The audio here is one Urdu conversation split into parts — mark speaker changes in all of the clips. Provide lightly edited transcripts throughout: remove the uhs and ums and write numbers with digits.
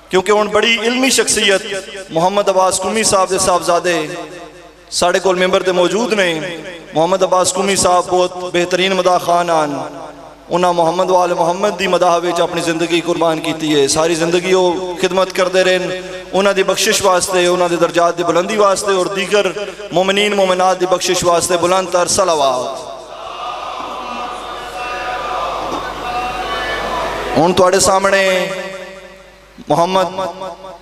Speaker 1: کیونکہ ان بڑی علمی شخصیت محمد عباس قمی صاحب دے صاحبزادے ساڑھے کول ممبر تے موجود نے۔ محمد عباس قمی صاحب بہت بہترین مداح خان آن، انہاں محمد وال محمد دی مداح وچ اپنی زندگی قربان کیتی ہے، ساری زندگی وہ خدمت کردے رہن، انہاں دی بخشش واسطے، انہاں دی درجات دی بلندی واسطے اور دیگر مومنین مومنات دی بخشش واسطے بلند تر صلوات۔ ہن تواڈے سامنے محمد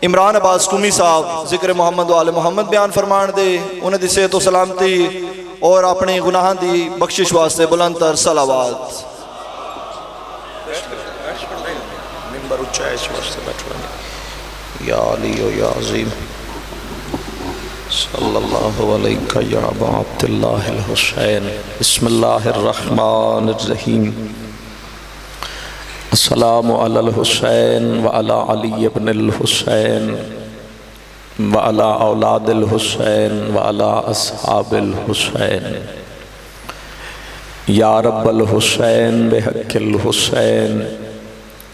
Speaker 1: عمران عباس قمی صاحب ذکر محمد وال محمد بیان فرمان دے، انہاں دی صحت و سلامتی اور اپنے گناہاں دی بخشش واسطے بلند تر صلوات۔
Speaker 2: ممبر اچھا ہے اس واسطے بیٹھو یا علی و یا عظیم صلی اللہ علیہ یا ابا عبداللہ الحسین۔ بسم اللہ الرحمن الرحیم۔ السلام علی الحسین وعلی علی ابن الحسین وعلی اولاد الحسین وعلی اصحاب الحسین۔ یا رب الحسین بحق الحسین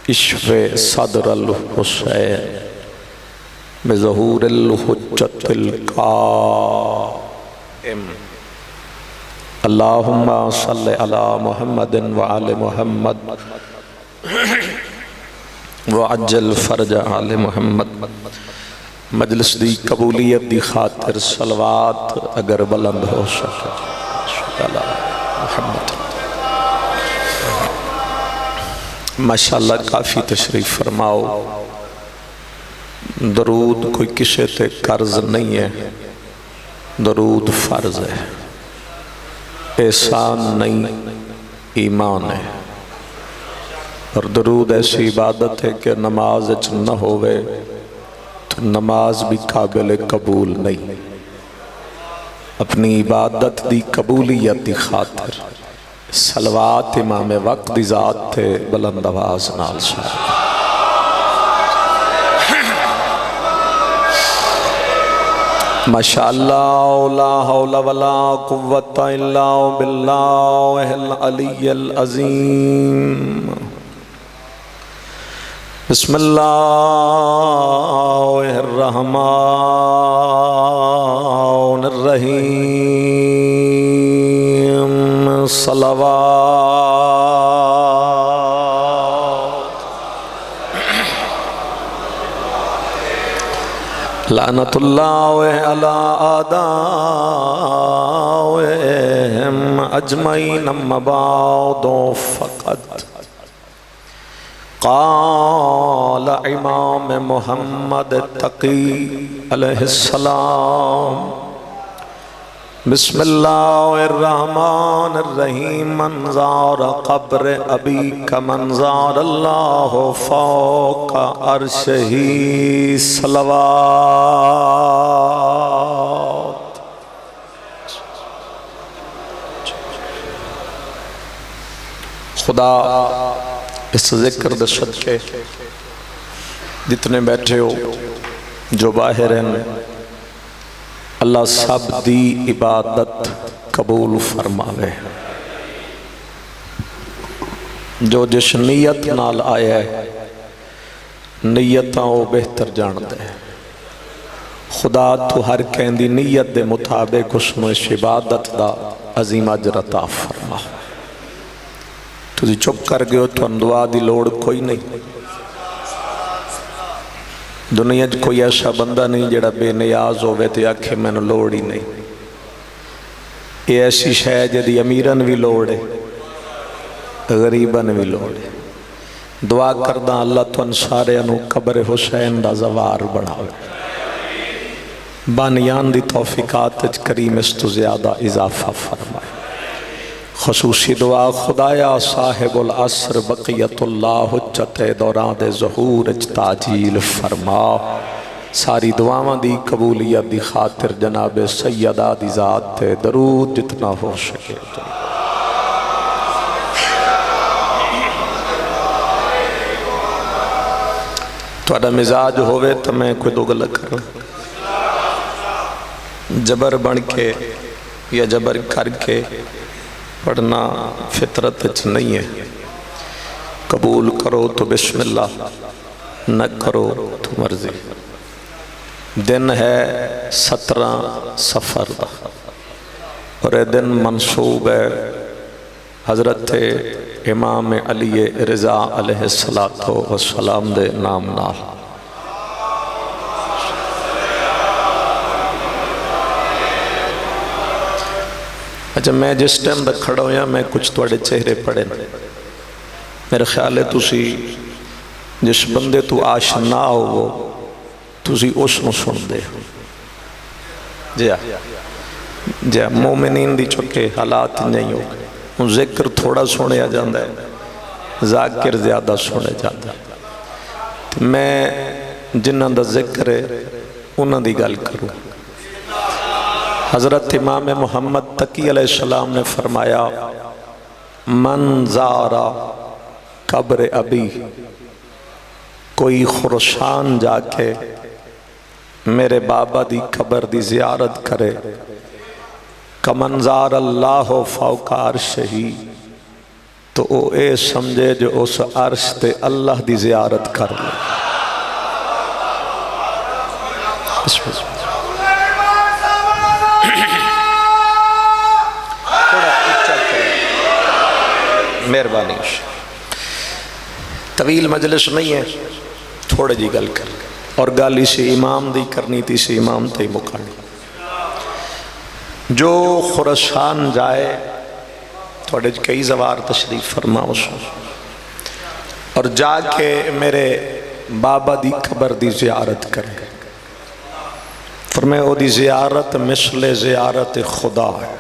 Speaker 2: اشف صدر الحسین بظہور الحجت القائم۔ اللہم صلی علی محمد وعلی محمد وعجل فرج آل محمد۔ مجلس دی قبولیت دی خاطر صلوات اگر بلند ہو سکے محمد۔ ماشاءاللہ کافی تشریف فرماؤ۔ درود کوئی کسی تے قرض نہیں ہے، درود فرض ہے، احسان نہیں ایمان ہے، اور درود ایسی عبادت ہے کہ نماز نہ ہوئے تو نماز بھی قابل قبول نہیں۔ اپنی عبادت دی قبولیت دی خاطر صلوات امام وقت دی ذات تھے بلند آواز نال سارے۔ ماشاءاللہ لا حول ولا قوت الا باللہ العلی العظیم۔ بسم اللہ الرحمن الرحیم۔ صلوات لعنت اللہ علی آدائهم اجمعین اما بعد فقط قال امام محمد تقی علیہ السلام بسم اللہ الرحمن الرحیم من زار قبر ابیک من زار اللہ فوق عرشہ صلوات۔ خدا اس ذکر دے صدقے جتنے بیٹھے ہو جو باہر ہیں اللہ سب دی عبادت قبول فرماوے۔ جو جس نیت نال آیا ہے نیتاں وہ بہتر جان دے، خدا تو ہر کہندی نیت دے مطابق اس میں عبادت دا عظیم اجر عطا فرما۔ تسی چپ کر گئے ہو تو دعا دی لوڑ کوئی نہیں۔ دنیا کوئی ایسا بندہ نہیں جڑا بے نیاز ہوئے تے آکھے میں نے لوڑ ہی نہیں۔ یہ ایسی شے جدی امیرن بھی لوڑ ہے غریبن بھی لوڑ ہے۔ دعا کردہ اللہ تو انسارے انو قبر حسین دا زوار بڑھاوے، بانیان دی توفیقات کریم اس تو زیادہ اضافہ فرمائے۔ خصوصی دعا خدایا صاحب العصر بقیت اللہ حجت دوران دے ظہور تاجیل فرما۔ ساری دعاواں دی قبولیت دی خاطر جناب سیدہ دی ذات تے درود جتنا ہو سکے۔ تھوڑا مزاج ہوئے تو میں کوئی دوگلا کروں، جبر بن کے یا جبر کر کے پڑھنا فطرت نہیں ہے۔ قبول کرو تو بسم اللہ، نہ کرو تو مرضی۔ دن ہے 17 سفر دا اور یہ دن منصوب ہے حضرت امام علی رضا علیہ السلام دے نام نال۔ اچھا میں جس ٹائم دا کھڑا ہویا میں کچھ توڑے چہرے پڑے میرے خیال ہے تسی جس بندے تو آشنا ہو وہ تسی اس نو سن دے جی مومنین دی چکے حالات نہیں ہو ذکر تھوڑا سنے جاندہ ہے ذاکر زیادہ سنے جاندہ ہے میں جنہ دا ذکر ہے انہ دی گل کروں۔ حضرت امام محمد تقی علیہ السلام نے فرمایا من زارا قبر ابی، کوئی خرشان جا کے میرے بابا دی قبر دی زیارت کرے کمن زار اللہ فوق عرشہ، تو او اے سمجھے جو اس عرش تے اللہ دی زیارت کر لے۔ بسم اللہ مہربانی طویل مجلس نہیں ہے تھوڑے جی گل کر اور گل اسی امام دی کرنی تھی اسی امام تے مکانی۔ جو خراسان جائے تھوڑے کئی زوار تشریف فرما اس اور جا کے میرے بابا دی قبر دی زیارت کرے فرمائے او دی زیارت مثل زیارت خدا ہے۔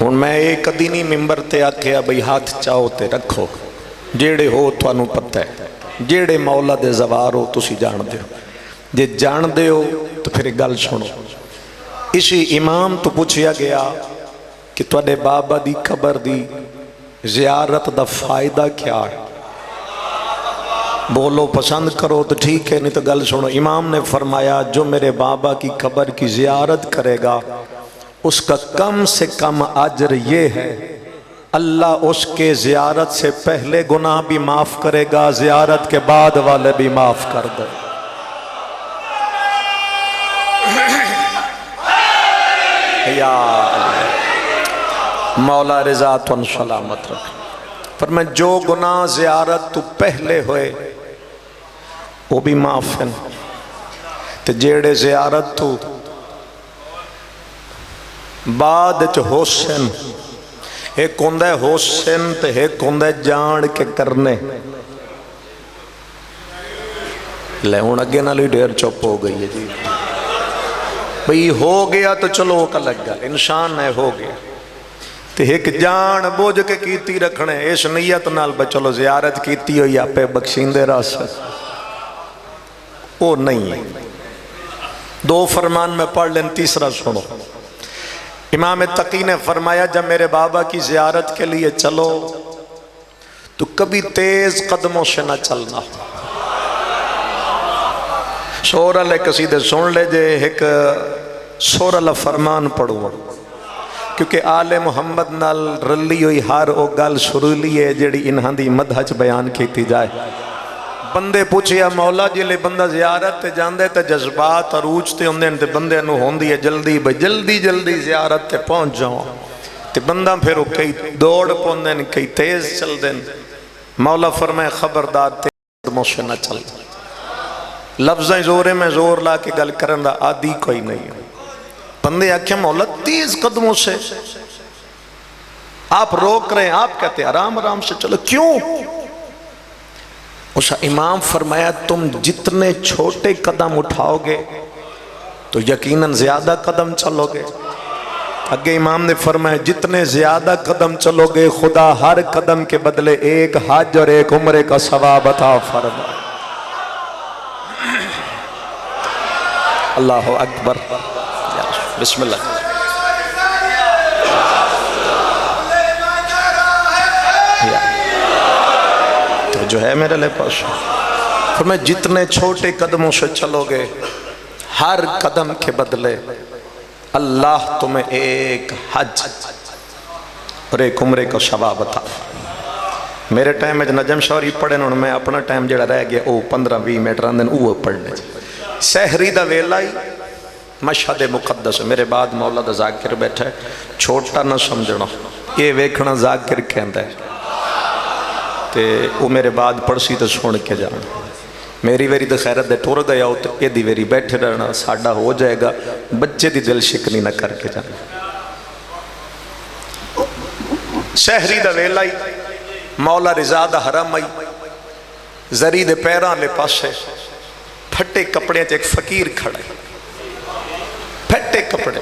Speaker 2: ہن میں ایک دینی ممبر تے آکھیا بھئی ہاتھ چاہو تے رکھو جیڑے ہو تو انہوں پتہ ہے جیڑے مولا دے زوار ہو تسی جان دے ہو جے جان دے ہو تو پھر گل سنو۔ اسی امام تو پوچھیا گیا کہ تواڈے بابا دی قبر دی زیارت دا فائدہ کیا ہے؟ بولو پسند کرو تو ٹھیک ہے نہیں تو گل سنو۔ امام نے فرمایا جو میرے بابا کی قبر کی زیارت کرے گا اس کا کم سے کم اجر یہ ہے اللہ اس کے زیارت سے پہلے گناہ بھی معاف کرے گا زیارت کے بعد والے بھی معاف کر دے۔ یا مولا رضا تن سلامت رکھ فرمائے جو گناہ زیارت تو پہلے ہوئے وہ بھی معاف ہیں تے جیڑے زیارت تو بعد چ حسن ایک ہوندہ ہے حسن تے ایک ہوندہ ہے جان کے کرنے لے ہون اگے نہ لی ڈیر چپ ہو گئی ہے جی بھئی ہو گیا تو چلو وہ کا لگ گا انسان ہے ہو گیا تے ایک جان بوجھ کے کیتی رکھنے اس نیت نال بچلو زیارت کیتی ہو یا پہ بخشیندے راست وہ نہیں ہے۔ دو فرمان میں پڑھ لیں تیسرا سنو۔ امام تقی نے فرمایا جب میرے بابا کی زیارت کے لیے چلو تو کبھی تیز قدموں سے نہ چلنا۔ سور اللہ قصیدے سن لے جے ایک سور اللہ فرمان پڑھو کیونکہ آل محمد نال رلی ہوئی ہر او گل شروع لیے جیڑی انہاں دی مدحج بیان کیتی جائے۔ بندے پوچھیا مولا جی لے بندہ زیارت تے جاندے تے جذبات عروج تے ہوندے تے بندے نو ہوندی ہے جلدی بھئی جلدی جلدی زیارت تے پہنچ جاؤں تے بندہ پھر وہ کئی دوڑ پوندے کئی تیز چل دیں۔ مولا فرمائے خبردار تیز قدموں سے نہ چل لفظیں زورے میں زور لا کے گل کرن دا عادی کوئی نہیں ہے۔ بندے آکھیں مولا تیز قدموں سے آپ روک رہے ہیں آپ کہتے ہیں آرام آرام سے چلو کیوں؟ اس امام فرمایا تم جتنے چھوٹے قدم اٹھاؤ گے تو یقیناً زیادہ قدم چلو گے۔ اگے امام نے فرمایا جتنے زیادہ قدم چلو گے خدا ہر قدم کے بدلے ایک حج اور ایک عمرے کا ثواب عطا فرمائے۔ اللہ اکبر بسم اللہ۔ تو جو ہے میرے لئے پاس فرمایا جتنے چھوٹے قدموں سے چلو گے ہر قدم کے بدلے اللہ تمہیں ایک حج اور ایک عمرے کا ثواب عطا۔ میرے ٹائم میں نجم شوری پڑھے ہوں، میں اپنا ٹائم جڑا رہ گیا وہ 15-20 منٹ رہتے ہیں وہ پڑھنے. سحری دا ویلا ہی مشہد مقدس. میرے بعد مولا دا ذاکر بیٹھا ہے، چھوٹا نہ سمجھنا، یہ ویکھنا ذاکر کہندا ہے تے وہ میرے بعد پڑھسی تو سن کے جانا. میری ویری تو خیرت دے ٹر گیا ہو تو یہ ویری بیٹھے رہنا ساڈا ہو جائے گا. بچے دی دل شکنی نہ کر کے جانا. سحری دا ویلا ہی مولا رضا دا حرم آئی. زری دے پیراں لے پاسے پھٹے کپڑے ایک فقیر کھڑا ہے. پھٹے کپڑے،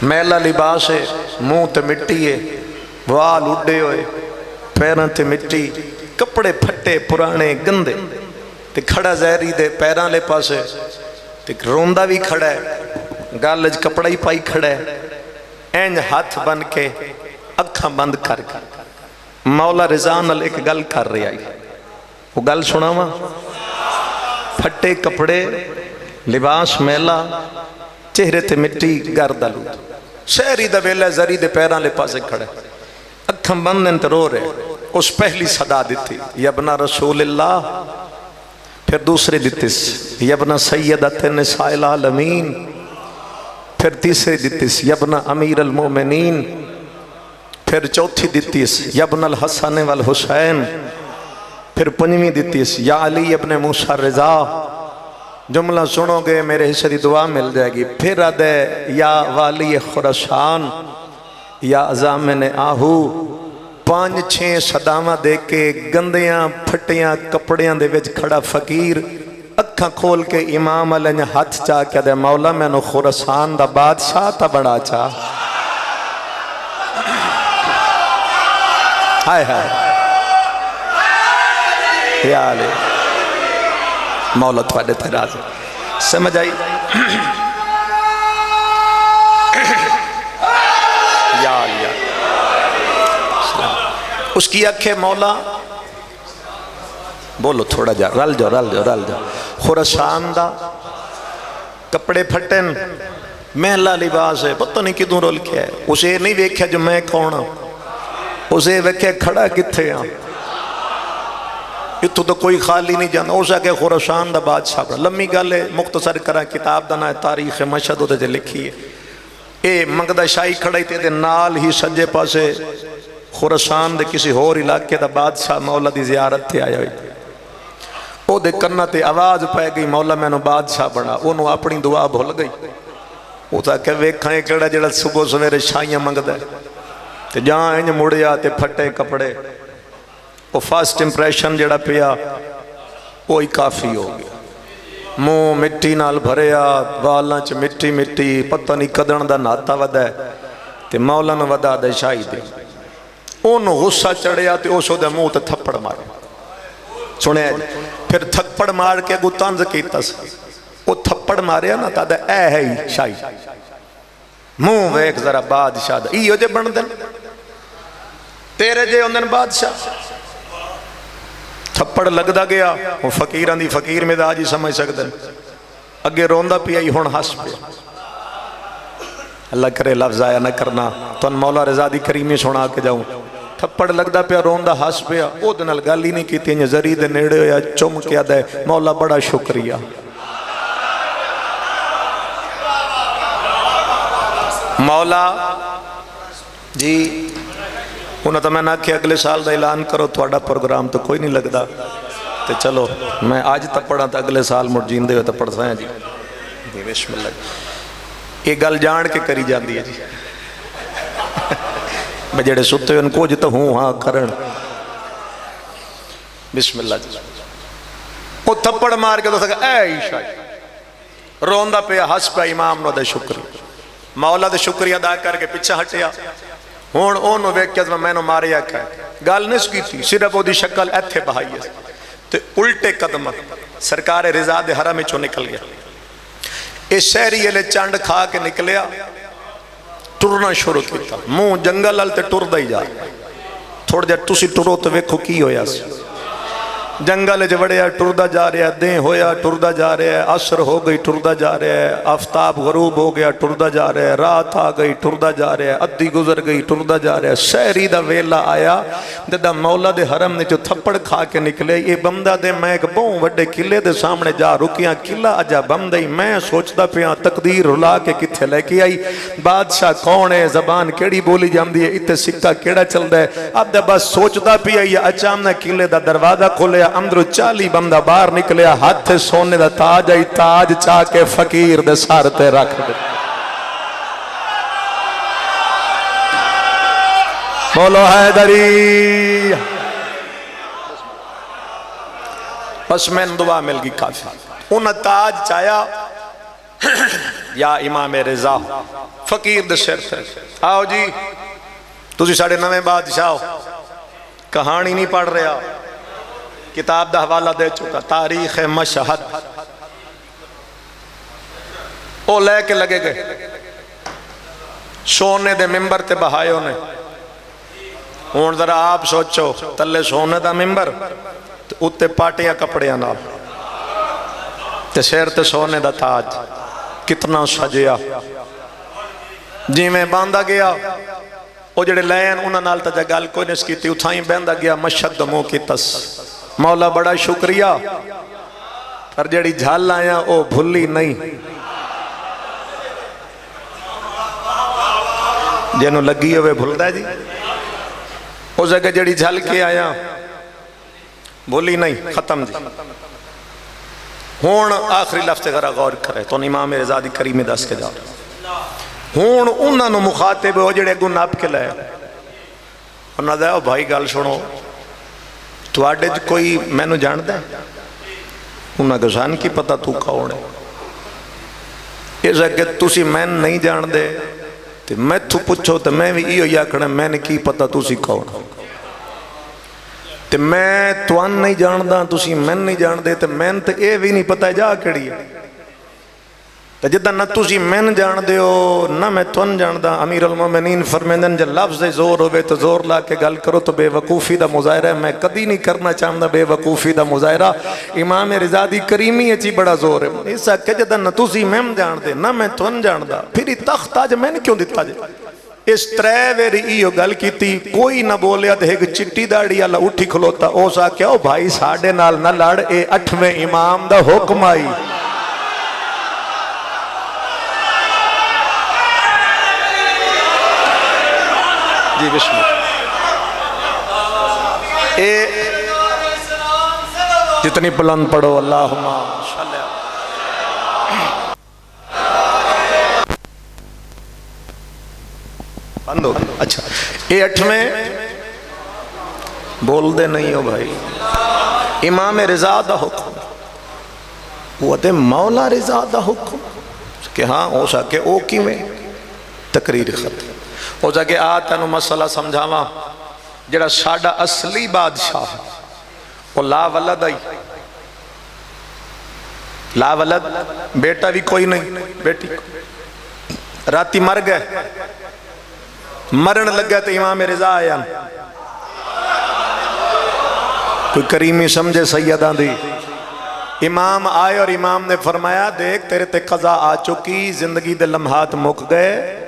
Speaker 2: میلا لباس ہے، منہ تے مٹی ہے، وال اڈے ہوئے، پیراں تے مٹی، کپڑے پھٹے پرانے گندے تے کھڑا زہری دے پیراں لے پاسے تے روندا بھی کھڑا ہے، گالج کپڑا ہی پائی کھڑا ہے، اینج ہاتھ بن کے اکھاں بند کر کے مولا رضا نال ایک گل کر رہی آئی. وہ گل سناواں؟ پھٹے کپڑے، لباس میلا، چہرے تے مٹی، گرد آلود. سحری دا ویلا زری دے پیراں لے پاسے کھڑے، اکھاں بندن تے رو رہے. اس پہلی صدا دیتی یا ابن رسول اللہ، پھر دوسری دیتیس یا ابن سیدت نساء العالمین، پھر تیسری دیتیس یا ابن امیر المومنین، پھر چوتھی دیتیس یا ابن الحسن والحسین، پھر پنجویں دیتیس یا علی ابن موسیٰ رضا. جملہ سنو گے میرے حصے دی دعا مل جائے گی. پھر ادے یا والی خراسان یا ازامن آہو. 5-6 صداواں دے کے گندیاں پھٹیاں کپڑیاں دے وچ کھڑا فقیر اکھاں کھول کے امام علیہ نے ہاتھ چاہ کے دے مولا میں نو خراسان دا بادشاہ تا بڑا چاہ. ہائے ہائے یا علی مولا تھوڑے تے راضی. سمجھ آئی؟ یا علی اس کی اکھے مولا بولو تھوڑا جا رل جاؤ رل جاؤ رل جاؤ. خراسان دا کپڑے پھٹن، محلہ لباس ہے، پتہ نہیں کدوں رول کیا ہے. اسے نہیں ویکھیا جو میں کون ہوں، اسے ویکھیا کھڑا کتھے ہاں. اتو تو کوئی خالی نہیں جانا. اسے کہ خراسان دا بادشاہ. لمبی گل ہے، مختصر کرا کتاب دا نا تاریخ مشہد دے جے لکھی ہے. اے منگدہ شاہی کھڑائی تے دے نال ہی سجے پاسے خراسان دے کسی اور علاقے دا بادشاہ مولا دی زیارت تے آیا ہوئی. او دے کنہ تے آواز پہ گئی مولا میں نو بادشاہ بنا. انہوں اپنی دعا بھول گئی. وہ تا کہ ویکھائیں کڑا جڑا صبح سویرے شاہیاں منگدہ ہے تے جہاں انج مڑیا تے پھٹے کپڑے. وہ فرسٹ امپریشن جڑا پیا وہی کافی ہو گیا. منہ مٹی نال بھریا، والاں چ مٹی مٹی، پتہ نہیں کدن دا ناتا ودا ہے تے مولا نو ودا دے شاہی دے. انہوں غصہ چڑھیا تے اس دے منہ تے تھپڑ مارے. سنے پھر تھپڑ مار کے اگو طنز کیتا سا. وہ تھپڑ ماریا نا تا دے اے ہے ہی شاہی. منہ ویک ذرا بادشاہ دا ایو جے بن دن تیرے جے اندن بادشاہ. تھپڑ لگ دا گیا. وہ فقیران دی فقیر میں دا آجی سمجھ سکتے ہیں. اگے روندہ پیا ہی ہون ہس پیا. اللہ کرے لفظ آیا نہ کرنا تو ان مولا رضا دی کریمی سنا کے جاؤں. تھپڑ لگ دا پیا روندہ ہس پیا. او دنال گالی نہیں کی تینجے زری دے نیڑے یا چم کیا دے مولا بڑا شکریہ. مولا جی انہوں تو میں نہ کہ اگلے سال دا اعلان کرو تھوڑا پروگرام تو کوئی نہیں لگدا تے چلو میں آج تک پڑھا تا اگلے سال مڑ جیندے ہوئے تو پڑھ سائیں جی. بسم اللہ. یہ گل جان کے کری جاندی ہے جی. میں جڑے ستے ہوئے ان کو جتا ہوں ہاں کرن. بسم اللہ جی. وہ تھپڑ مار کے تو سکا اے عیشہ روندہ پہ ہس پہ امام نو دے شکر. مولا دے شکریہ ادا کر کے پیچھے ہٹیا. ہون اونو ویکھیا میں نو ماریا کھائے. گل نس کی تھی صرف وہ دی شکل ایتھے بہائی ہے تے الٹے قدم سرکار رضا دے حرم چو نکل گیا. اس شہری یہ لے چانڈ کھا کے نکلیا. ٹرنا شروع کیتا. منہ جنگل ال تے ٹر دائی جا. تھوڑ جا تسی ٹرو تو ویکھو کی ہویا سی. جنگل چ وڑیا ٹردا جا رہا ہے، دیں ہویا ٹردا جا رہا ہے، عصر ہو گئی ٹردا جا رہا ہے، آفتاب غروب ہو گیا ٹردا جا رہا ہے، رات آ گئی ٹردا جا رہا ہے، ادھی گزر گئی ٹردا جا رہا ہے، سحری دا ویلا آیا جدا مولا دے حرم نے جو تھپڑ کھا کے نکلے، یہ بندہ دے میں ایک بہوں وڈے قلعے دے سامنے جا رکیاں، قلعہ اجا بندہ ہی، میں سوچدا پیا تقدیر رلا کے کتھے لے کے آئی، بادشاہ کون ہے، زبان کیڑی بولی جاندی ہے، اتنے سکہ کیڑا چلدا ہے، اب دے بس سوچدا پیا یہ اچانک قلعے دا دروازہ کھولیا، اندروں 40 بندہ باہر نکلیا، ہاتھ سونے دا تاج آئی، تاج چاہ کے فقیر دے سار تے رکھ دے۔ بولو حیدری، بس میں دعا مل گئی کافی۔ انہاں تاج چاہیا، یا امام رضا فقیر دے سر تے، آؤ جی تسی ساڑھے نویں بادشاہ ہو، کہانی نہیں پڑھ رہا، کتاب دا حوالہ دے چکا، تاریخ مشہد، او لے کے لگے گئے، سونے دے ممبر تے بہائے انہیں، ہون ذرا آپ سوچو، تلے سونے دا ممبر، اتے پاٹیاں کپڑیاں نال، تے سیر تے سونے دا تاج، کتنا سجیا، جی میں باندھا گیا، او جڑے لین انہاں نال تا جگال کوئی نہیں سکیتی، اتھائیں باندھا گیا، مشہد دمو کی تس، مولا بڑا شکریہ، پر جڑی جھال آیا او بھلی نہیں، جنہوں لگی ہوئے بھول دا جی، او جگہ جڑی جھال کے آیا بھولی نہیں، ختم جی۔ ہون آخری لفظ ذرا غور کرے تو امام رضا دی کریمی دس کے جاؤ، ہون انہاں نو مخاطب ہو جڑے گو ناب کے لائے، انہاں دے او بھائی گال سنو، تو آڈے کوئی میں نو جان دے، انہاں گزان کی پتہ تو کون ہے، اس اگر تسی میں نہیں جان دے، تو میں تو پوچھو تو میں بھی ایو یا کھڑا میں نے کی پتہ تسی کون ہے، تو میں توان نہیں جان دا، تسی میں نہیں جان دے، تو میں تو اے بھی نہیں پتہ جا کڑی ہے، تو جدہ نہ تسی میں جان دے ہو، نہ میں توان جان دا، امیر المومنین فرمیندن جب لفظ زور ہوئے تو زور لا کے گل کرو تو بے وقوفی دا مظاہرہ ہے، میں کدی نہیں کرنا چاہتا بے وقوفی دا مظاہرہ، امام رضا دی کریمی اچھی بڑا زور ہے، اس کہ جدہ نہ تسی میں جان دے، نہ میں توان جان دا، پھر تخت آج میں نے کیوں دیتا جائے، اس ترے ویری ایو گل کی تھی، کوئی نہ بولیا تو ایک چٹی داڑی اللہ اٹھی کھلوتا، او سا کیا او بھائی ساڑھے نال نہ لڑ، اے 8ویں امام دا حکم آئی، جی بسم اللہ، اے جتنی بلند پڑھو اللہم صلی اللہ، بندو اچھا، اے 8ویں بول دے نہیں ہو بھائی، امام رضا دا حکم، وہ دے مولا رضا دا حکم، کہ ہاں ہو سکے او کی میں تقریر ختم، ہو سکے آتا نو مسئلہ سمجھاواں، جڑا ساڑھا اصلی بادشاہ ہے، وہ لا ولد آئی، لا ولد، بیٹا بھی کوئی نہیں، بیٹی راتی مر گئے، مرن لگا تو امام رضا آیا، کوئی کریمی سمجھے سیدان دی، امام آئے اور امام نے فرمایا دیکھ تیرے تے قضا آ چکی، زندگی دے لمحات مک گئے،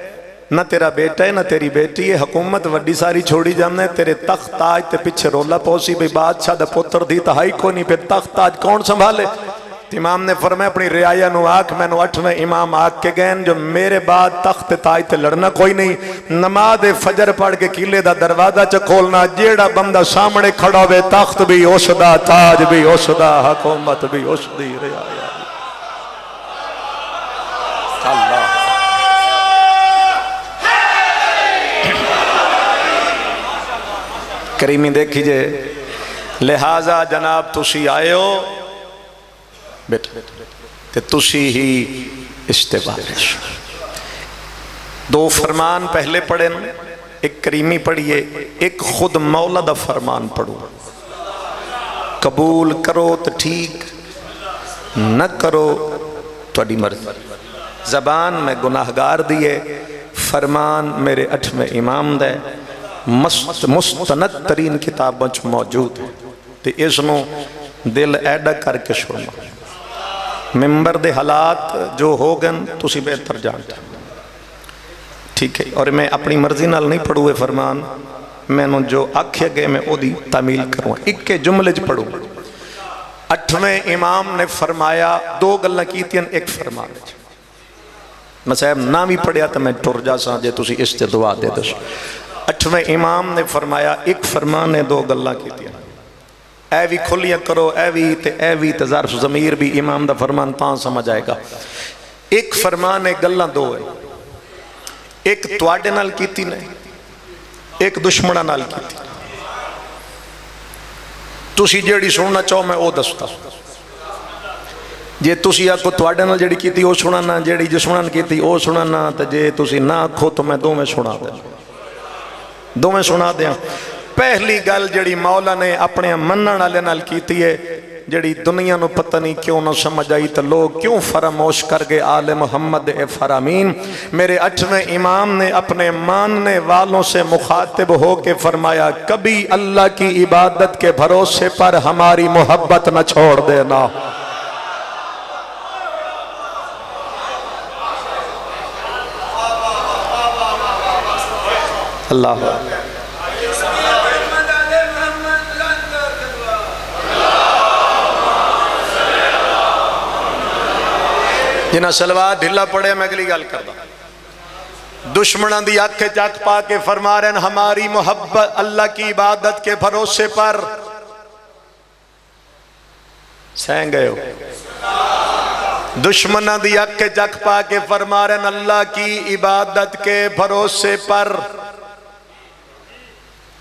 Speaker 2: نہ تیرا بیٹا ہے نہ تیری بیٹی ہے، حکومت وڈی ساری چھوڑی جانے، تیرے تخت تاج تے پچھے رولا پوسی بھئی بادشاہ دے پتر دی تہائی کو نہیں، پھر تخت تاج کون سنبھالے، امام نے فرمایا اپنی رعایا نو آکھ، میں نو 8ویں امام آکھ کے گئن جو میرے بعد تخت تاج تے لڑنا کوئی نہیں، نماز فجر پڑھ کے قلعے دا دروازہ چ کھولنا، جیڑا بندہ سامنے کھڑا ہوئے تخت بھی اس دا، تاج بھی اس دا، حکومت بھی اس دی، رعایا اللہ کریمی دیکھی جے، لہٰذا جناب تسی آئے ہو بیٹا کہ تسی ہی استبارش، دو فرمان پہلے پڑھیں، ایک کریمی پڑھئے، ایک خود مولا دا فرمان پڑھو، قبول کرو تو ٹھیک، نہ کرو تو اڈی مرضی، زبان میں گناہگار دیئے، فرمان میرے 8ویں امام دے، مستند ترین کتابوں موجود ہے، تو اس نو دل ایڈا کر کے سننا. ممبر دے حالات جو ہو گئے تسی بہتر جانتے ٹھیک ہے. اور میں اپنی مرضی نال نہیں پڑھوں فرمان, میں نے جو آکھے گئے میں او دی تعمیل کروں. ایک کے جملے چ پڑھوں. 8ویں امام نے فرمایا, دو گلاں کیتیاں ایک فرمان. میں صاحب نہ بھی پڑھیا تو میں ٹر جا سا جے تسی اس تے دعا دے دس. 8ویں امام نے فرمایا ایک فرمان نے دو گلاں کیتیاں, اے بھی کھلیاں کرو, اے بھی تے ظرف ضمیر بھی امام دا فرمان تاں سمجھ آئے گا. ایک فرمان ہے گلاں دو ہے, ایک تواڈے نال کیتی نے, ایک دشمنہ نال کیتی. تسی جیڑی سننا چاہو میں او دستا. جے تسی آکھو تواڈے نال جیڑی کیتی او سنانا, جیڑی دشمنہ کیتی او سنانا, تے جے تسی نہ آکھو تو میں دو میں سنا دیں, دو میں سنا دیں. پہلی گل جڑی مولا نے اپنے منن والے نال کیتی ہے, جڑی دنیا نو پتہ نہیں کیوں نہ سمجھ آئی تو لوگ کیوں فراموش کر گئے آل محمد اے فرامین. میرے 8ویں امام نے اپنے ماننے والوں سے مخاطب ہو کے فرمایا, کبھی اللہ کی عبادت کے بھروسے پر ہماری محبت نہ چھوڑ دینا. اللہ جنہ سلوات ڈھلا پڑے میں اگلی گل کردا. دشمنوں دی آنکھ چاک پا کے فرما رہے ہیں ہماری محبت اللہ کی عبادت کے بھروسے پر سہن گئے ہو. دشمنوں دی آنکھ چاک پا کے فرما رہے ہیں اللہ کی عبادت کے بھروسے پر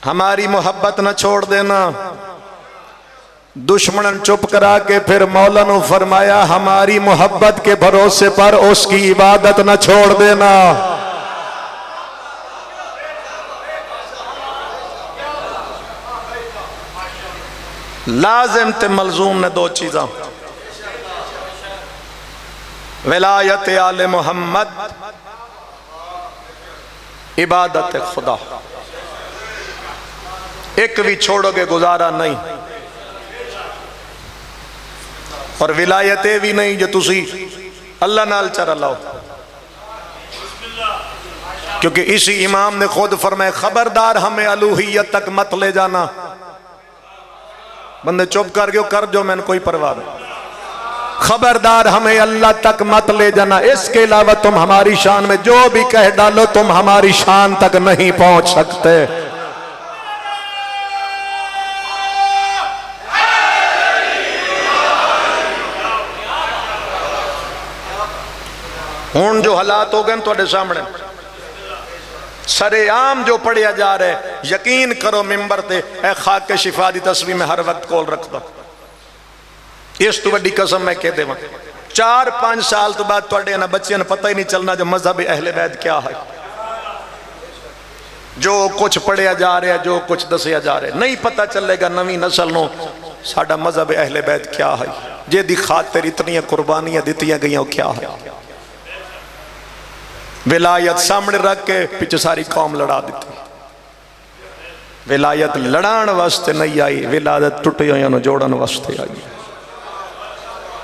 Speaker 2: ہماری محبت نہ چھوڑ دینا. دشمنن چپ کرا کے پھر مولا نے فرمایا ہماری محبت کے بھروسے پر اس کی عبادت نہ چھوڑ دینا. لازم تے ملزوم نے دو چیزاں, ولایت آل محمد, عبادت خدا. ایک بھی چھوڑو گے گزارا نہیں, اور ولایتیں بھی نہیں جو تسی اللہ نال چر لاؤ. کیونکہ اسی امام نے خود فرمائے خبردار ہمیں الوہیت تک مت لے جانا. بندے چپ کر گئے کر جو میں نے کوئی پرواہ نہیں. خبردار ہمیں اللہ تک مت لے جانا, اس کے علاوہ تم ہماری شان میں جو بھی کہہ ڈالو تم ہماری شان تک نہیں پہنچ سکتے. ہون جو حالات ہو گئے توڑے سامنے سرے عام جو پڑھیا جا رہے, یقین کرو ممبر تے اے خاک شفا دی تصویر میں ہر وقت کول رکھ دو. اس تو بڑی قسم میں کہہ دے وہاں 4-5 سال تو بعد توڑے نا بچے نے پتہ ہی نہیں چلنا جو مذہب اہل بیت کیا ہے. جو کچھ پڑھیا جا رہے جو کچھ دسیا جا رہے نہیں پتہ چلے گا نوی نسل نو ساڑھا مذہب اہل بیت کیا ہے, جے دی خاطر اتنی قربانیاں دیتیاں گئیاں کیا ہے. ولایت سامنے رکھ کے پیچھے ساری قوم لڑا دیتی. ولایت لڑان واسطے نہیں آئی, ولایت ٹوٹے ہوئے انہوں جوڑن واسطے آئی.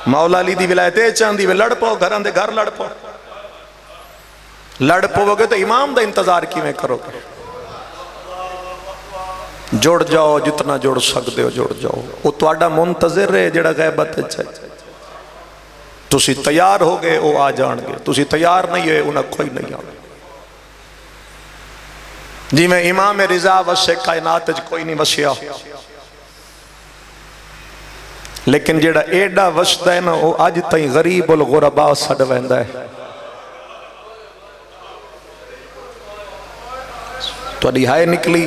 Speaker 2: مولا علی دی ولایت چاندی وے لڑ پو گھران دے گھر لڑ پو, لڑ پو گے تو امام دا انتظار کی میں کرو گے. جوڑ جاؤ جتنا جوڑ سکتے ہو جوڑ جاؤ. وہ تواڈا منتظر ہے جڑا غیبت ہے. تسی تیار ہو گئے وہ آ جان گے, تسی تیار نہیں ہے انہیں کوئی نہیں آگے. جی میں امام رضا وسے کائنات کوئی نہیں وسیا, لیکن جڑا ایڈا وستا ہے نا وہ آج تائیں غریب الغرباء سڑ ویندا ہے. تو اڈی ہائے نکلی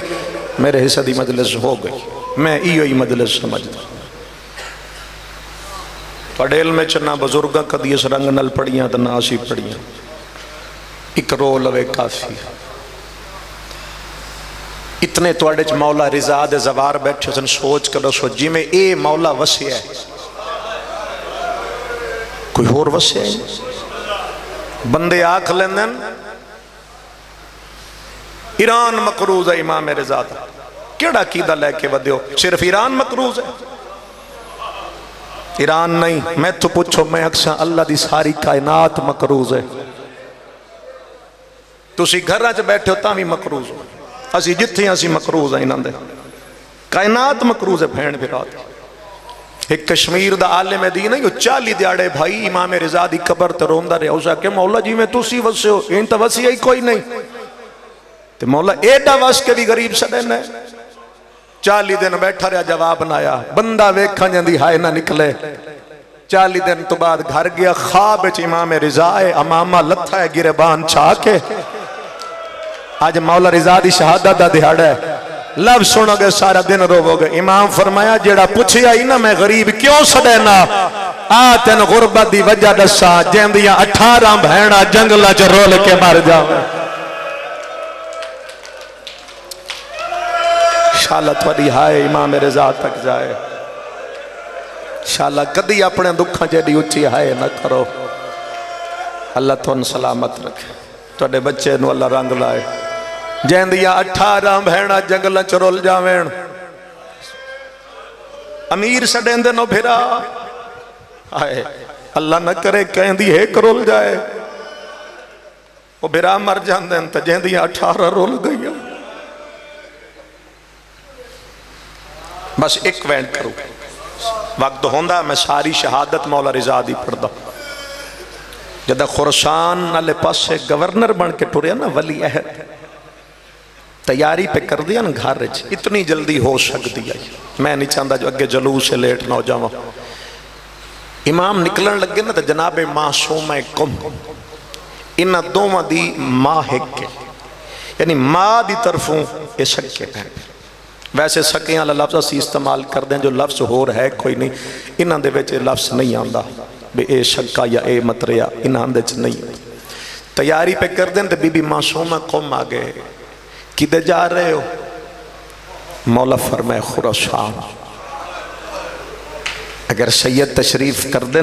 Speaker 2: میرے حصہ دی مجلس ہو گئی, میں ایو ہی مجلس سمجھتا. پڑھے علم چنا بزرگاں کدی اس رنگ نل پڑھیاں تو ناسی پڑھیاں, ایک رو لوے کافی. اتنے توڑے چ مولا رضا دے زوار بیٹھے سن سوچ کر سو جی میں اے مولا وسیع ہے کوئی اور وسیع ہے. بندے آکھ لیندن ایران مقروض ہے امام رضا دا, کیڑا عقیدہ لے کے ودیو؟ صرف ایران مقروض ہے؟ ایران نہیں، میں تو پوچھو میں اکثر اللہ دی ساری کائنات مقروض ہے۔ تسی گھراں چ بیٹھے ہو تاں بھی مقروض ہو، اسی جتھے اسی مقروض ہیں انہاں دے، کائنات مقروض ہے بھین بھرا دی۔ ایک کشمیر دا عالم دین ہے، 40 دیاڑے بھائی امام رضا دی قبر تے روندا رہیا، اس کہ مولا جی میں تسی وسے ہو، ان تے وسیا ہی کوئی نہیں، تے مولا ایڈا وس کے بھی غریب سڈن ہے۔ 40 دن بیٹھا رہا، جواب نہ آیا، بندہ ویکھاں جاندی ہائے نہ نکلے۔ 40 دن تو بعد گھر گیا، خواب وچ امام رضا ہے، امامہ لتھا ہے گربان چھا کے، آج مولا رضا دی شہادت دا دہاڑا ہے، لب سنو گے سارا دن رو گے۔ امام فرمایا جیڑا پوچھیا ہی نا میں غریب کیوں سڈینا، آ تین غربت دی وجہ دسا جیندیاں 18 بہنا جنگلاں چ رول کے مر جاویں۔ انشاءاللہ تھوڑی ہائے امام رضا تک جائے، انشاءاللہ کدی اپنے دکھاں جیڑی اچھی ہائے نہ کرو۔ اللہ تھون سلامت رکھے، تھوڑے بچے نو اللہ رنگ لائے، جیندیاں 18 بہنا جنگلاں چ رول جاویں۔ امیر سڈین دے نو بھرا، ہائے اللہ نہ کرے کہندی ہے کرول جائے، وہ بھرا مر جاندے تے جیندیاں 18 رول گئی۔ بس ایک وینٹ کرو، وقت ہوندہ میں ساری شہادت مولا رضا دی پڑھدا۔ جدہ خراسان نالے پاسے گورنر بن کے ٹوریا نا ولی عہد، تیاری پہ کر دیا نا گھر رچ، اتنی جلدی ہو سکتی ہے، میں نہیں چاہتا جو اگے جلوس سے لیٹ نہ ہو جاؤں۔ امام نکلن لگے نا تو جناب معصوم کم انہاں دوواں دی ماں ہک کے، یعنی ماں دی طرفوں یہ سکے ہیں، ویسے سکیاں اللہ لفظ اسی استعمال کر دیں جو لفظ ہو رہا ہے کوئی نہیں، انہاں دے وچ لفظ نہیں آندا بے اے شکا یا اے متریا، انہاں دے وچ نہیں۔ تیاری پہ کر دیں تو بی بی معصومہ قوم آگے، کدھے جا رہے ہو؟ مولا فرمائے خراسان۔ اگر سید تشریف کر دیں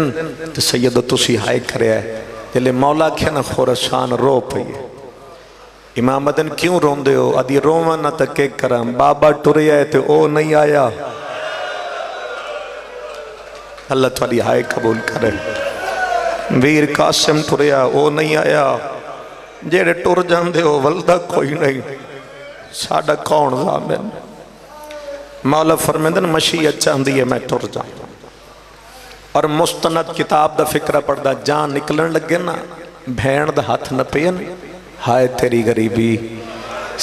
Speaker 2: تو سید تسی ہائے کرے ہے، جلے مولا کیا نا خراسان رو پئی ہے۔ امام مدن کیوں رون دے ہو؟ ادھی رومہ نہ تکے کرم، بابا ٹورے ہے تو او نہیں آیا۔ اللہ توالی ہائے قبول کرے۔ ویر قاسم ٹوریا او نہیں آیا، جیڑے ٹور جان دے ہو ولدہ کوئی نہیں، ساڑھا کون ضامن۔ مولا فرمیدن مشیت چاندی ہے میں ٹور جاؤں، اور مستند کتاب دا فکرہ پڑھ دا، جان نکلن لگے نا بھین دا ہاتھ نہ پین، ہائے تیری غریبی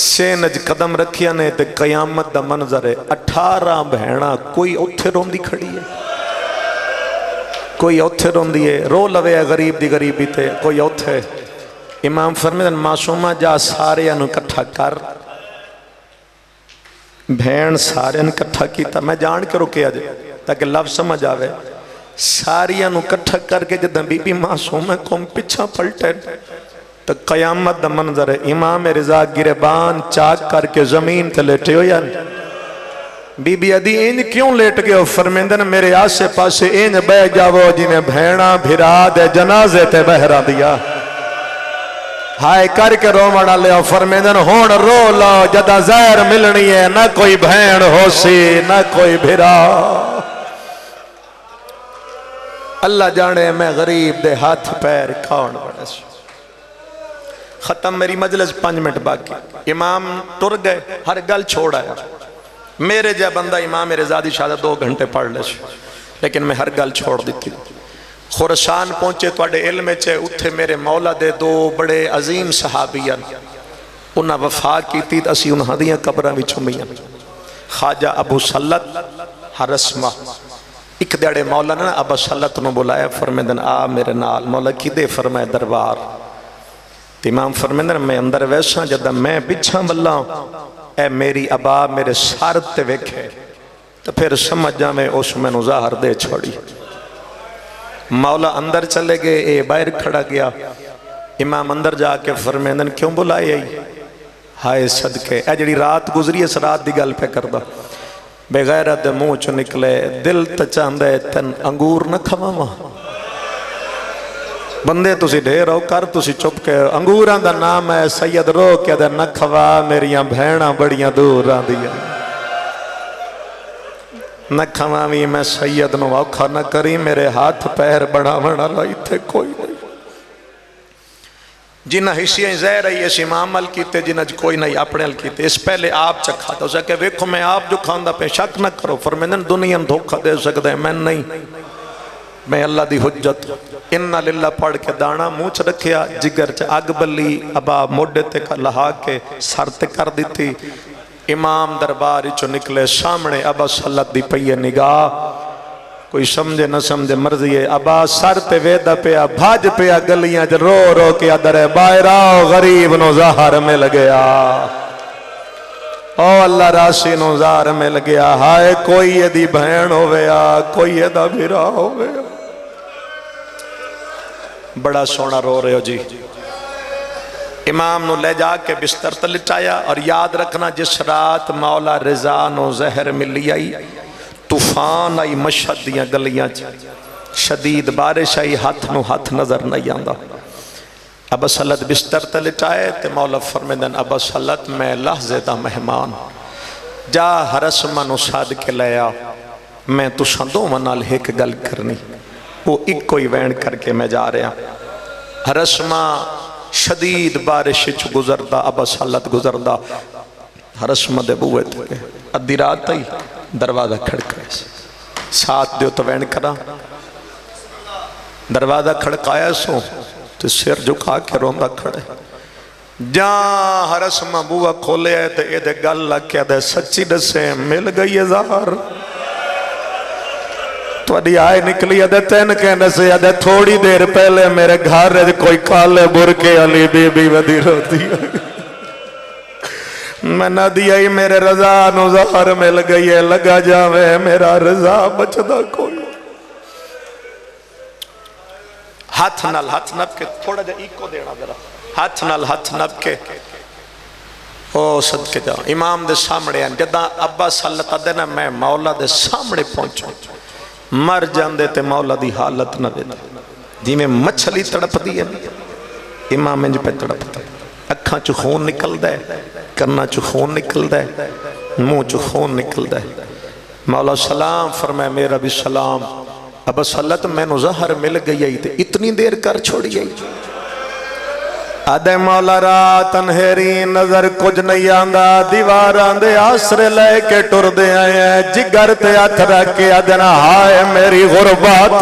Speaker 2: سینج قدم رکھیا نے تے قیامت دا منظر ہے۔ 18 بہنا کوئی اتھے رون دی کھڑی ہے، کوئی اتھے رون دی ہے، رو لوے ہے غریب دی غریبی تے کوئی اتھے۔ امام فرمیدن معصومہ جا سارے انو کٹھا کر، بھین سارے انو کٹھا کیتا، میں جان کے رکے آجے تاکہ لفظ سمجھ آوے، ساری انو کٹھا کر کے جدن بی بی معصومہ کم پچھا پلٹے تو قیامت دا منظر ہے۔ امام رضا گربان چاک کر کے زمین تے لیٹے ہو، یعنی بی بی ادھی این کیوں لیٹ گئے ہو؟ فرمیندن میرے آسے پاسے این بہ جاؤ جنہیں بھینا بھرا دے جنازے تے بہرا دیا، ہائے کر کے رو مڑا لے ہو۔ فرمیندن ہون رو لو جدہ زہر ملنی ہے، نہ کوئی بھین ہو سی نہ کوئی بھرا۔ اللہ جانے میں غریب دے ہاتھ پیر کھاؤن بڑا سی۔ ختم میری مجلس 5 منٹ باقی، امام ٹر گئے، ہر گل چھوڑا ہے۔ میرے جے بندہ امام رضا دی شہادت 2 گھنٹے پڑھ لے، لیکن میں ہر گل چھوڑ دیتی۔ خراسان پہنچے توڑے علم چھے، اتھے میرے مولا دے 2 بڑے عظیم صحابیان، انہاں وفا کی تھی، اسی انہاں دیاں قبرہ بھی چھمیاں۔ خواجہ ابو سلط حرسمہ، ایک دیڑے مولا نے ابو سلط نو بلایا، فرمیدن آ میرے نال۔ مولا کی دے؟ فرمائے دربار۔ امام فرمیدن میں اندر ویسا جدہ میں بچھا ملا اے میری ابا میرے سارت تے ویکھے تو پھر سمجھ جا میں اس میں نظاہر دے چھوڑی۔ مولا اندر چلے گئے، اے باہر کھڑا گیا۔ امام اندر جا کے فرمیدن کیوں بلائے آئی؟ ہائے صدقے اے جڑی رات گزری اس رات دی گل پہ کردہ، بے غیرت منہ چو نکلے دل تچاندے تن انگور نہ کھواما۔ بندے تسی ڈھیر ہو کر تسی چپ کے، انگوراں دا نام ہے سید رو کیا دے نہ کھوا میریاں بھیڑاں بڑیاں دور آن دیا۔ نہ کھواوی میں سید نو اوکھا نہ کری میرے ہاتھ پیر بڑھاون والا ایتھے کوئی نہیں جنہ حصیاں زہر ہے اس امام ال کیتے جنہ کوئی نہیں اپنے ال کیتے اس پہلے آپ چکھا تھا اسے کہ ویکھو میں آپ جو کھاندہ پہ شک نہ کرو فرمیدن دنیا دھوکہ دے سکتا ہے میں نہیں میں اللہ دی حجت انہا للہ پڑھ کے دانا موچ رکھیا جگر چا اگ بلی ابا موڈے تے کا لہا کے سر تے کر دیتی امام درباری چو نکلے سامنے ابا صلت دی پئیے نگاہ کوئی سمجھے نہ سمجھے مرضی ہے ابا سر تے ویدہ پیا بھاج پیا گلیاں جو رو رو کیا درے بائراؤ غریب نو زہر میں لگیا او اللہ راسی نو زہر میں لگیا ہائے کوئی یہ دی بہن ہویا کوئی یہ دا بھیرا ہویا بڑا سونا رو رہے ہو جی امام نو لے جا کے بستر تلٹایا اور یاد رکھنا جس رات مولا رضا نو زہر ملی آئی طوفان آئی مشہد دیاں گلیاں شدید بارش آئی ہاتھ نو ہاتھ نظر نہیں آندہ ابا صلت بستر تلٹائے تے مولا فرمیدن ابا صلت میں لحظے دا مہمان جا حرسمہ نو ساد کے لیا میں تو شندوں منال ایک گل کرنی وہ ایک کوئی وین کر کے میں جا رہا حرسمہ شدید بارش چ گزردہ ابا صلت گزردہ حرسمہ دے بوئے تھے ادھی رات آئی دروازہ کھڑکائے ساتھ دیو تو وین کرا دروازہ کھڑکایا سو تو سر جھکا کے روندہ کھڑے جہاں حرسمہ بوہ کھولے آئے تو یہ دے گل لگ کیا دے سچی دسے مل گئی ہے ظاہر تو ادھی آئے نکلی ادھے تین کہنے سے ادھے تھوڑی دیر پہلے میرے گھر ہے کوئی کالے برکے علی بی بی ودی روتی ہے میں نہ دیا ہی میرے رضا نو زہر مل گئی ہے لگا جاوے میرا رضا بچدا کوئی ہاتھ نب کے تھوڑا جا ایک کو دینا ذرا ہاتھ نب کے او صدقے جا امام دے سامنے ہیں جدہ ابا صلت دینا میں مولا دے سامنے پہنچوں مر جان دیتے مولا دی حالت نہ دینا جی میں مچھلی تڑپ دی ہے امام انج پہ تڑپ دی اکھاں چو خون نکل دے کرنا چو خون نکل دے منہ چو خون نکل دے مولا سلام فرمائے میرا بھی سلام ابا صلت میں نو زہر مل گئی تھے اتنی دیر کر چھوڑی گئی آدھے مولا رات انہیری نظر کچھ نہیں آندہ دیواران دے آسرے لے کے ٹر دے آئے ہیں جگر تے ہاتھ رکھ کے آدھنا ہائے میری غربات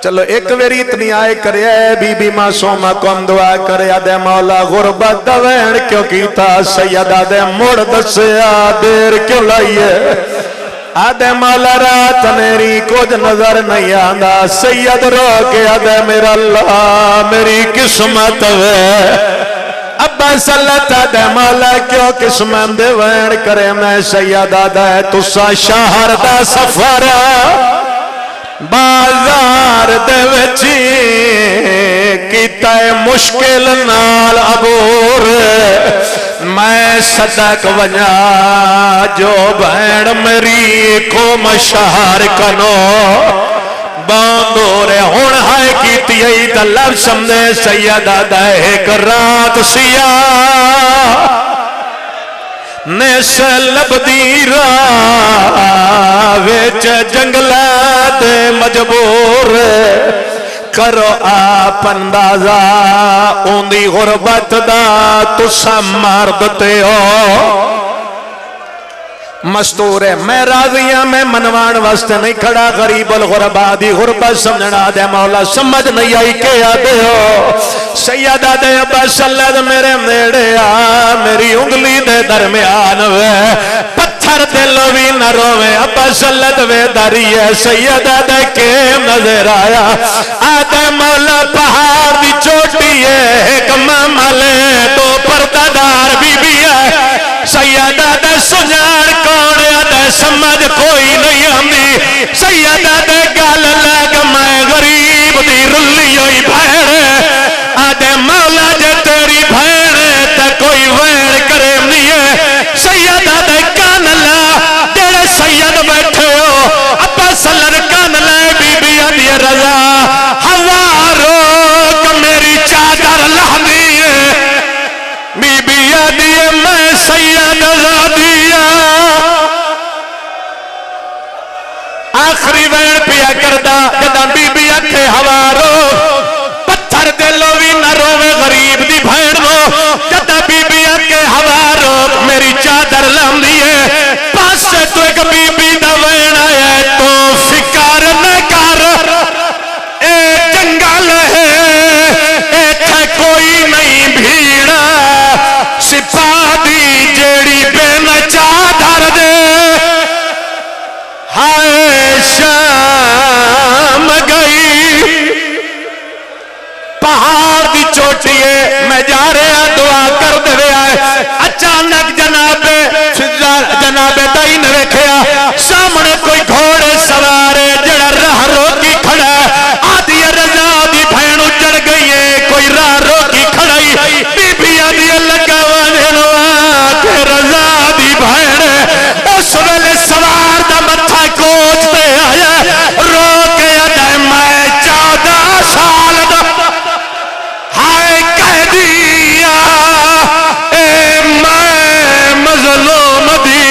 Speaker 2: چلو ایک ویری اتنی آئے کرے بی بی معصومہ کو ہم دعا کرے آدھے مولا غربت دوین کیوں کیتا سید آدھے مڑ دسیا دیر کیوں لائیے آدھے مولا رات میری کچھ نظر نہیں آندہ سید رو کے آدھے میرا اللہ میری قسمت ہے ابا صلت آدھے مولا کیوں قسمت دے وین کرے میں سید آدھے تسا شہر دا سفر بازار دے وچی کیتا ہے مشکل نال عبور میں صدق ونیا جو بہن میری کو مشہار کنو باندو رے ہون ہائے کیتی ہے تا لب سمدے سیدہ دے ایک رات سیاہ نیس لب دی ویچ جنگلات مجبور کرو آپ اندازہ اوندی غربت دا تسا مردتے ہو مستور ہے میں راضیاں میں منوان واسطے نہیں کھڑا غریب الغربا دی غربت سمجھنا دے مولا سمجھ نہیں آئی کہ آدھے ہو سیدہ دے ابا صلت میرے میڑے آ میری انگلی دے درمیان وے پتھر دل بھی نہ روے ابا صلت وے داری ہے سیدہ دے کیم نظر آیا آدھے مولا پہاڑ دی چوٹی ہے ایک ماملے تو پردادار بی بی ہے سیدہ دے سنیار کوڑے دے سمجھ کوئی نہیں آمدی سیدہ دے گال لگ میں غریب دی رلی ہوئی بھیڑ آدھے مولا جے تیری بھیڑ تے کوئی ویر کرے نہیں ہے سیدہ دے کان لا تیرے سید بیٹھے ہو ابا صلت کان لے بی بی آدھی رضا ہزاروں کہ میری چادر لہنی ہے بی بی آدھی میں سید زادیا آخری وین پیا کردا جداں بی بی اکھے ہوارو پتھر دلوں بھی نہ روے غریب دی بھین رو جداں بی بی اکھے ہوارو میری چادر لاندی ہے پاسے تو ایک بی بی دا وین آیا تو فکر نہ کر اے جنگل ہے ایتھے کوئی نہیں بھیڑا سپاہ دی جیڑی بین چادر دے ہائے شام گئی پہاڑ دی چوٹی ہے میں جا رہا دعا کر دے آئے اچانک جناب دائی نے رکھیا سامنے کوئی گھوڑے سوارے جڑا راہ روکی کھڑا آدھی رضا دی بھین اجڑ گئی ہے کوئی راہ روکی کھڑائی بی بی آدھی لگا وانوا کہ رضا دی بھین اس ویلے سوار دا متھا کوچتے آیا رو کے اڈے میں 14 سال دا ہائے کہہ دیا اے میں مظلوم دی